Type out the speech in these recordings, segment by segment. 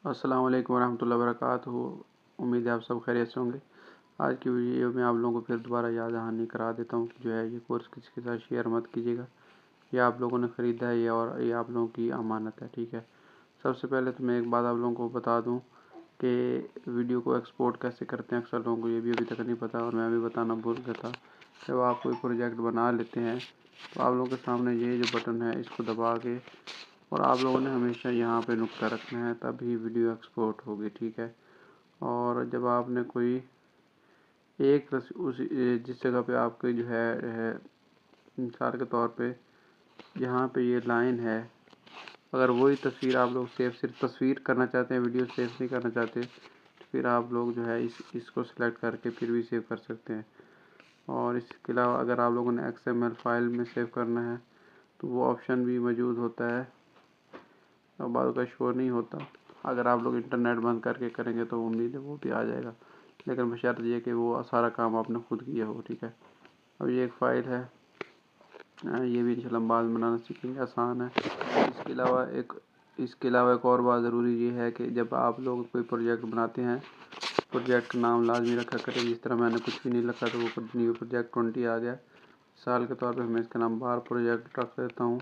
अस्सलाम वालेकुम वरहमतुल्लाहि वबरकातुहू। उम्मीद है आप सब खैरियत से होंगे। आज की वीडियो में आप लोगों को फिर दोबारा याद दहानी करा देता हूँ कि जो है ये कोर्स किसी के साथ शेयर मत कीजिएगा। ये आप लोगों ने ख़रीदा है और ये आप लोगों की अमानत है, ठीक है। सबसे पहले तो मैं एक बात आप लोगों को बता दूँ कि वीडियो को एक्सपोर्ट कैसे करते हैं। अक्सर लोगों को ये भी अभी तक नहीं पता और मैं भी बताना भूल गया था। जब आप कोई प्रोजेक्ट बना लेते हैं तो आप लोगों के सामने ये जो बटन है इसको दबा के और आप लोगों ने हमेशा यहाँ पे नुक्ता रखना है, तभी वीडियो एक्सपोर्ट होगी, ठीक है। और जब आपने कोई एक उस जिस जगह पे आपके जो है मिसाल के तौर पे यहाँ पे ये लाइन है, अगर वही तस्वीर आप लोग सिर्फ तस्वीर करना चाहते हैं, वीडियो सेव नहीं करना चाहते, तो फिर आप लोग जो है इसको सिलेक्ट करके फिर भी सेव कर सकते हैं। और इसके अलावा अगर आप लोगों ने XML फाइल में सेव करना है तो वो ऑप्शन भी मौजूद होता है और बाद का शो नहीं होता। अगर आप लोग इंटरनेट बंद करके करेंगे तो उम्मीद है वो भी आ जाएगा, लेकिन बशर्त ये कि वो सारा काम आपने खुद किया हो, ठीक है। अब ये एक फ़ाइल है, ये भी इंशाल्लाह बाद में बनाना सीखेंगे, आसान है। इसके अलावा एक और बात ज़रूरी ये है कि जब आप लोग कोई प्रोजेक्ट बनाते हैं, प्रोजेक्ट का नाम लाजमी रखा करें। जिस तरह मैंने कुछ भी नहीं लिखा तो वो न्यू प्रोजेक्ट 20 आ गया। मिसाल के तौर पे मैं इसका नाम बार प्रोजेक्ट रख देता हूँ,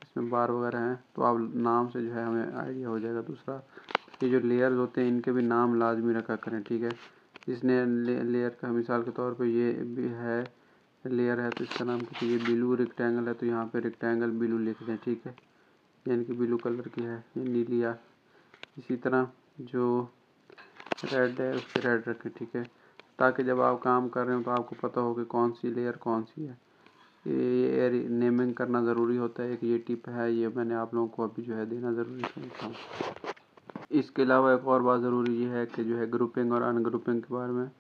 इसमें बार वगैरह हैं तो आप नाम से जो है हमें आइडिया हो जाएगा। दूसरा, ये जो लेयर्स होते हैं इनके भी नाम लाजमी रखा करें, ठीक है। इसने लेयर का मिसाल के तौर पे ये भी है लेयर है तो इसका नाम ये ब्लू रेक्टेंगल है तो यहाँ पे रेक्टेंगल ब्लू लिख दें, ठीक है। यानी कि ब्लू कलर की है, ये नीली है। इसी तरह जो रेड है उसके रेड रखें, ठीक है, ताकि जब आप काम कर रहे हो तो आपको पता हो कि कौन सी लेयर कौन सी है। ये नेमिंग करना ज़रूरी होता है। एक ये टिप है, ये मैंने आप लोगों को अभी जो है देना ज़रूरी समझता हूँ। इसके अलावा एक और बात ज़रूरी ये है कि जो है ग्रुपिंग और अनग्रुपिंग के बारे में।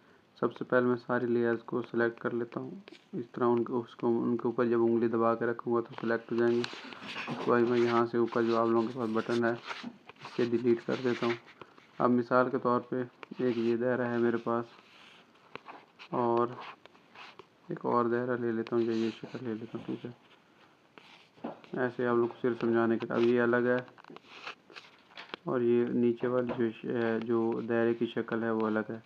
सबसे पहले मैं सारी लेयर्स को सिलेक्ट कर लेता हूँ इस तरह, उनके ऊपर जब उंगली दबा के रखूँगा तो सिलेक्ट हो जाएंगी। उसके बाद मैं यहाँ से ऊपर जो आप लोगों के पास बटन है इसे डिलीट कर देता हूँ। अब मिसाल के तौर पे एक ये दायरा है मेरे पास और एक और दायरा ले लेता हूँ, ये शक्ल ले लेता हूँ, ठीक है। ऐसे आप लोग को सिर्फ समझाने के। अब ये अलग है और ये नीचे वाली जो दायरे की शक्ल है वो अलग है।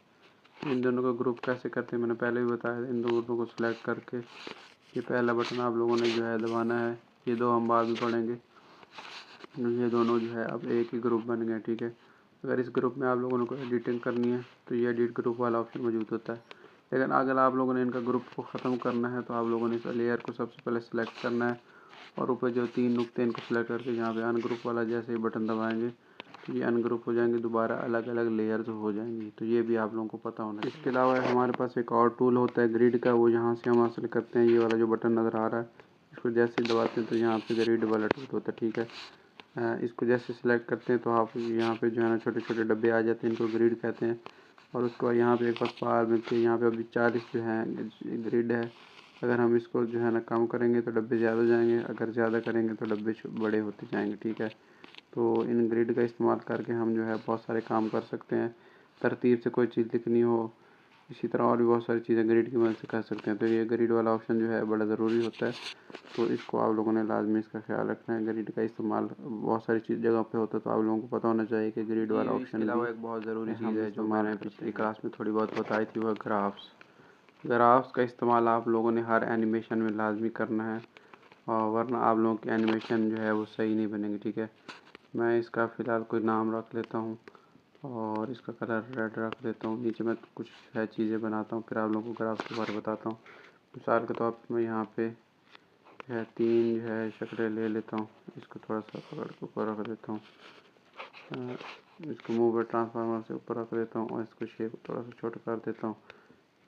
इन दोनों का ग्रुप कैसे करते हैं मैंने पहले भी बताया था। इन दोनों को सिलेक्ट करके ये पहला बटन आप लोगों ने जो है दबाना है। ये दो हम बाद में पढ़ेंगे। ये दोनों जो है अब एक ही ग्रुप बन गए, ठीक है। अगर इस ग्रुप में आप लोगों ने कोई एडिटिंग करनी है तो ये एडिट ग्रुप वाला ऑप्शन मौजूद होता है। लेकिन अगर आप लोगों ने इनका ग्रुप को ख़त्म करना है तो आप लोगों ने इस लेयर को सबसे पहले सेलेक्ट करना है और ऊपर जो 3 नुक्ते इनको सेलेक्ट करके यहाँ पे अनग्रुप वाला जैसे ही बटन दबाएंगे तो ये अनग्रुप हो जाएंगे, दोबारा अलग अलग लेयर्स हो जाएंगी। तो ये भी आप लोगों को पता होना चाहिए। इसके अलावा हमारे पास एक और टूल होता है ग्रिड का, वो यहाँ से हम हासिल करते हैं। ये वाला जो बटन नज़र आ रहा है इसको जैसे दबाते हैं तो यहाँ पे ग्रिड वाला टूल होता है, ठीक है। इसको जैसे सिलेक्ट करते हैं तो आप यहाँ पे जो है ना छोटे छोटे डब्बे आ जाते हैं, इनको ग्रिड कहते हैं। और उसके बाद यहाँ पे एक बार पार मिलती है। यहाँ पे अभी 40 जो है ग्रिड है। अगर हम इसको जो है ना कम करेंगे तो डब्बे ज़्यादा जाएंगे, अगर ज़्यादा करेंगे तो डब्बे बड़े होते जाएंगे, ठीक है। तो इन ग्रिड का इस्तेमाल करके हम जो है बहुत सारे काम कर सकते हैं। तरतीब से कोई चीज़ लिखनी हो, इसी तरह और भी बहुत सारी चीज़ें ग्रिड की मदद से कर सकते हैं। तो ये ग्रिड वाला ऑप्शन जो है बड़ा ज़रूरी होता है, तो इसको आप लोगों ने लाजमी इसका ख्याल रखना है। ग्रिड का इस्तेमाल बहुत सारी चीज़ जगह पे होता है तो आप लोगों को पता होना चाहिए कि ग्रिड वाला ऑप्शन के अलावा एक बहुत ज़रूरी चीज़ है जो मैंने पिछली क्लास में थोड़ी बहुत बताई थी, वह ग्राफ्स। ग्राफ्स का इस्तेमाल आप लोगों ने हर एनिमेशन में लाजमी करना है और वरना आप लोगों की एनिमेशन जो है वो सही नहीं बनेगी, ठीक है। मैं इसका फ़िलहाल कोई नाम रख लेता हूँ और इसका कलर रेड रख देता हूँ। नीचे मैं कुछ है चीज़ें बनाता हूँ, फिर आप लोगों को ग्राफ के बारे में बताता हूँ। मिसाल के तौर पर मैं यहाँ पे जो है 3 जो है शक्लें ले लेता हूँ, इसको थोड़ा सा पकड़ के ऊपर रख देता हूँ। इसको मूव ट्रांसफार्मर से ऊपर रख देता हूँ और इसको शेप थोड़ा सा छोटा कर देता हूँ।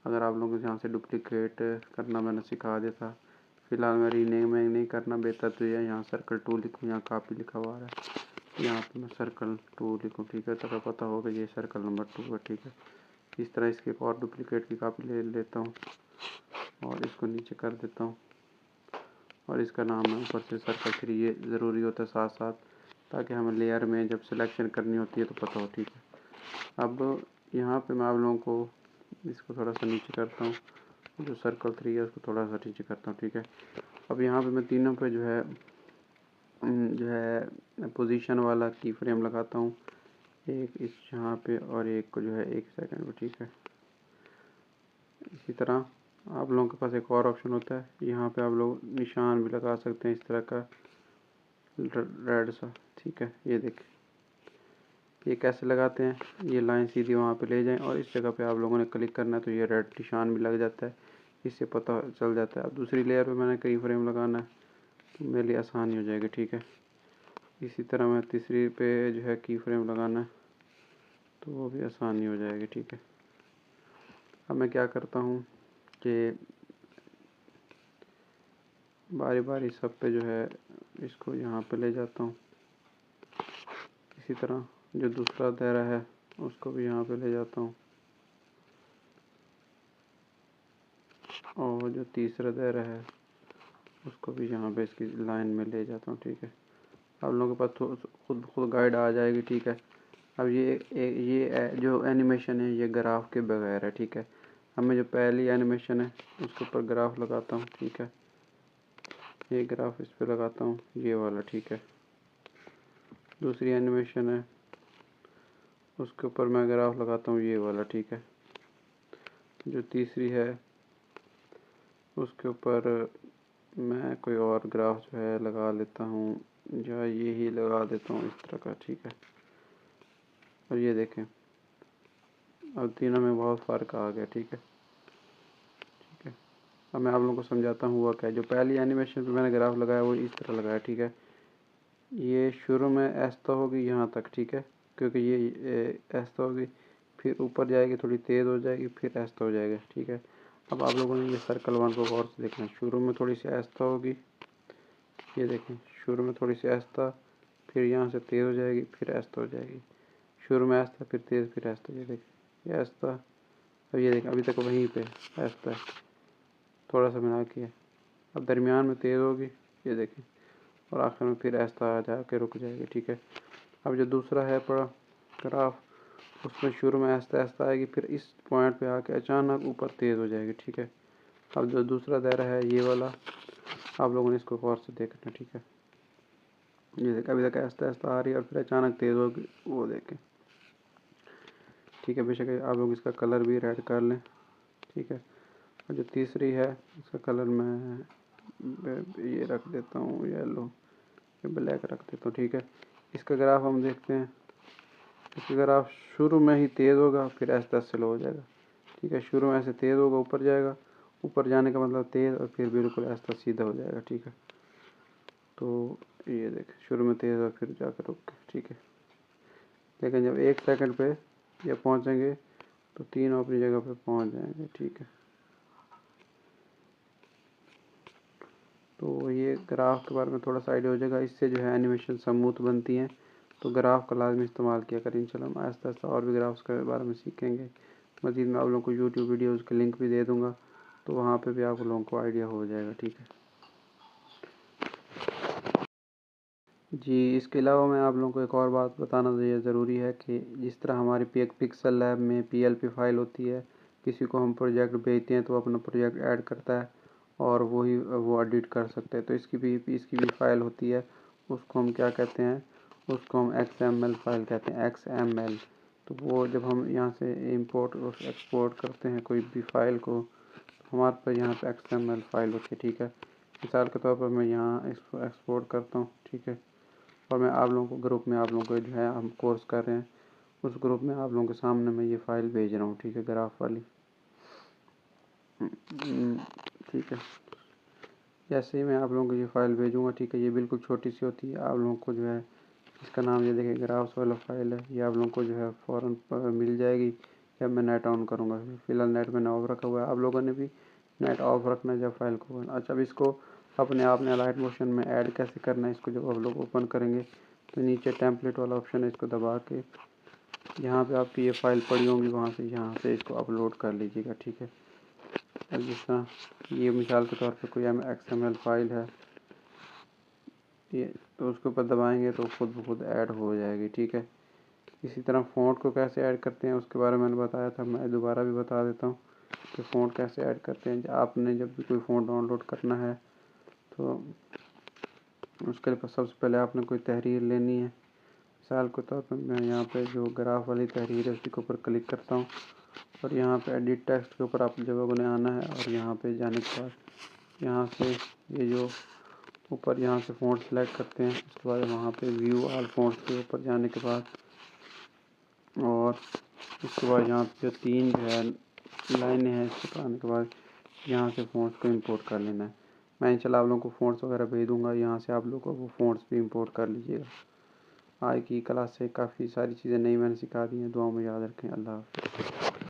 अगर आप लोगों को यहाँ से डुप्लिकेट करना मैंने सिखा दिया था। फ़िलहाल मैं रीनेम नहीं करना बेहतर तो ये यहाँ सर्कल 2 लिखूँ, यहाँ कापी लिखा हुआ है, यहाँ पे मैं सर्कल 2 लिखूँ, ठीक है। तो पता होगा ये सर्कल नंबर 2 है, ठीक है। इस तरह इसके एक और डुप्लिकेट की कापी ले लेता हूँ और इसको नीचे कर देता हूँ और इसका नाम है ऊपर से सर्कल 3। ये ज़रूरी होता है साथ साथ, ताकि हमें लेयर में जब सिलेक्शन करनी होती है तो पता हो, ठीक है। अब यहाँ पे मैं आप लोगों को इसको थोड़ा सा नीचे करता हूँ, जो सर्कल 3 है उसको थोड़ा सा नीचे करता हूँ, ठीक है। अब यहाँ पे मैं तीनों पे जो है पोजीशन वाला की फ्रेम लगाता हूँ। एक इस यहाँ पे और एक को जो है 1 सेकंड पे, ठीक है। इसी तरह आप लोगों के पास एक और ऑप्शन होता है, यहाँ पे आप लोग निशान भी लगा सकते हैं इस तरह का रेड सा, ठीक है। ये देखें, ये कैसे लगाते हैं, ये लाइन सीधी वहाँ पे ले जाएं और इस जगह पे आप लोगों ने क्लिक करना है तो ये रेड निशान भी लग जाता है, इससे पता चल जाता है। अब दूसरी लेयर पे मैंने कई फ्रेम लगाना है तो मेरे लिए आसानी हो जाएगी, ठीक है। इसी तरह मैं तीसरी पे जो है की फ्रेम लगाना है तो वो भी आसानी हो जाएगी, ठीक है। अब मैं क्या करता हूँ कि बारी बारी सब पे जो है इसको यहाँ पे ले जाता हूँ। इसी तरह जो दूसरा दायरा है उसको भी यहाँ पे ले जाता हूँ और जो तीसरा दायरा है उसको भी यहाँ पे इसकी लाइन में ले जाता हूँ, ठीक है। आप लोगों के पास खुद गाइड आ जाएगी, ठीक है। अब ये जो एनिमेशन है ये ग्राफ के बगैर है, ठीक है। अब मैं जो पहली एनिमेशन है उसके ऊपर ग्राफ लगाता हूँ, ठीक है। ये ग्राफ इस पे लगाता हूँ, ये वाला, ठीक है। दूसरी एनिमेशन है उसके ऊपर मैं ग्राफ लगाता हूँ, ये वाला, ठीक है। जो तीसरी है उसके ऊपर मैं कोई और ग्राफ जो है लगा लेता हूँ, या ये ही लगा देता हूँ इस तरह का, ठीक है। और ये देखें, अब तीनों में बहुत फ़र्क आ गया, ठीक है। ठीक है, अब मैं आप लोगों को समझाता हूँ हुआ क्या है। जो पहली एनिमेशन पे मैंने ग्राफ लगाया वो इस तरह लगाया, ठीक है। ये शुरू में ऐसा होगी यहाँ तक, ठीक है, क्योंकि ये ऐसा होगी, फिर ऊपर जाएगी, थोड़ी तेज़ हो जाएगी, फिर ऐसा हो जाएगा, ठीक है। अब आप लोगों ने ये सर्कल वन को गौर से देखना है, शुरू में थोड़ी सी ऐसा होगी, ये देखें, शुरू में थोड़ी सी ऐसा, फिर यहाँ से तेज़ हो जाएगी, फिर ऐसा हो जाएगी, शुरू में ऐसा, फिर तेज़, फिर ऐसा, ये देखें, ये ऐसा। अब ये देखें, अभी तक वहीं पे ऐसा है, थोड़ा सा मिला किया, अब दरमियान में तेज़ होगी, ये देखें, और आखिर में फिर ऐसा आ जाके रुक जाएगी, ठीक है। अब जो दूसरा है पड़ा ग्राफ, उसमें शुरू में ऐसा ऐसा आएगी, फिर इस पॉइंट पे आके अचानक ऊपर तेज़ हो जाएगी, ठीक है। अब जो दूसरा दायरा है ये वाला, आप लोगों ने इसको गौर से देखना, ठीक है। ये देखें, अभी तक ऐसा ऐसा आ रही है और फिर अचानक तेज़ होगी, वो देखें, ठीक है। बेशक आप लोग इसका कलर भी रेड कर लें, ठीक है। और जो तीसरी है इसका कलर मैं ये रख देता हूँ येलो, ये ब्लैक रख देता हूँ, ठीक है। इसका ग्राफ हम देखते हैं, इसका ग्राफ शुरू में ही तेज़ होगा, फिर ऐसा स्लो हो जाएगा, ठीक है। शुरू में ऐसे तेज़ होगा, ऊपर जाएगा, ऊपर जाने का मतलब तेज़, और फिर बिल्कुल ऐसा सीधा हो जाएगा, ठीक है। तो ये देखें, शुरू में तेज़ और फिर जाकर रुक के, ठीक है। लेकिन जब 1 सेकंड पे या पहुँचेंगे तो तीनों अपनी जगह पे पहुँच जाएंगे, ठीक है। तो ये ग्राफ के बारे में थोड़ा सा आइडिया हो जाएगा, इससे जो है एनिमेशन स्मूथ बनती हैं। तो ग्राफ का लाजमी इस्तेमाल किया करें। इंशाल्लाह हम आहिस्ता आहिस्ता और भी ग्राफ्स के बारे में सीखेंगे। मज़ीद मैं आप लोगों को यूट्यूब वीडियोज़ के लिंक भी दे दूँगा, तो वहाँ पे भी आप लोगों को आइडिया हो जाएगा, ठीक है जी। इसके अलावा मैं आप लोगों को एक और बात बताना ये ज़रूरी है कि जिस तरह हमारी पिक्सल लैब में PLP फाइल होती है, किसी को हम प्रोजेक्ट भेजते हैं तो अपना प्रोजेक्ट ऐड करता है और वो एडिट कर सकते हैं। तो इसकी भी फ़ाइल होती है, उसको हम क्या कहते हैं, उसको हम XML फाइल कहते हैं, XML। तो वो जब हम यहाँ से इंपोर्ट और एक्सपोर्ट करते हैं कोई भी फाइल को, तो हमारे पास यहाँ पे XML फाइल होती है, ठीक है। मिसाल के तौर पर मैं यहाँ इसको एक्सपोर्ट करता हूँ, ठीक है। और मैं आप लोगों को ग्रुप में, आप लोगों को जो है हम कोर्स कर रहे हैं उस ग्रुप में आप लोगों के सामने मैं ये फ़ाइल भेज रहा हूँ, ठीक है, ग्राफ वाली, ठीक है। जैसे ही मैं आप लोगों को ये फ़ाइल भेजूँगा, ठीक है, ये बिल्कुल छोटी सी होती है, आप लोगों को जो है इसका नाम ये देखिए ग्राफ्स वाला फ़ाइल है, ये आप लोगों को जो है फ़ौरन मिल जाएगी जब मैं नेट ऑन करूँगा। फ़िलहाल नेट मैंने ऑफ रखा हुआ है, आप लोगों ने भी नेट ऑफ रखना है जब फाइल को। अच्छा, अब इसको अपने आप ने लाइट मोशन में ऐड कैसे करना है, इसको जब आप लोग ओपन करेंगे तो नीचे टेम्पलेट वाला ऑप्शन है, इसको दबा के यहाँ पे आपकी ये फ़ाइल पड़ी होंगी, वहाँ से यहाँ से इसको अपलोड कर लीजिएगा, ठीक है। अब जिस तरह ये मिसाल के तौर पे कोई XML फाइल है, ये तो उसके ऊपर दबाएंगे तो खुद ब खुद ऐड हो जाएगी, ठीक है। इसी तरह फ़ॉन्ट को कैसे ऐड करते हैं उसके बारे में मैंने बताया था, मैं दोबारा भी बता देता हूँ कि फ़ॉन्ट कैसे ऐड करते हैं। आपने जब भी कोई फ़ॉन्ट डाउनलोड करना है तो उसके लिए सबसे पहले आपने कोई तहरीर लेनी है। मिसाल के तौर पर मैं यहाँ पे जो ग्राफ वाली तहरीर है उसी के ऊपर क्लिक करता हूँ और यहाँ पे एडिट टेक्स्ट के ऊपर आप लोगों ने आना है और यहाँ पे जाने के बाद यहाँ से ये जो ऊपर यहाँ से फ़ॉन्ट सेलेक्ट करते हैं। उसके बाद वहाँ पे व्यू ऑल फ़ॉन्ट्स के ऊपर जाने के बाद और उसके बाद यहाँ पे जो 3 जो है लाइनें हैं इसके आने के बाद यहाँ से फ़ॉन्ट्स को इंपोर्ट कर लेना है। मैं इंशाल्लाह आप लोगों को फ़ॉन्ट्स वगैरह भेज दूँगा, यहाँ से आप लोगों को वो फ़ॉन्ट्स भी इंपोर्ट कर लीजिएगा। आज की क्लास से काफ़ी सारी चीज़ें नई मैंने सिखा दी हैं। दुआ में याद रखें। अल्लाह हाफ़िज़।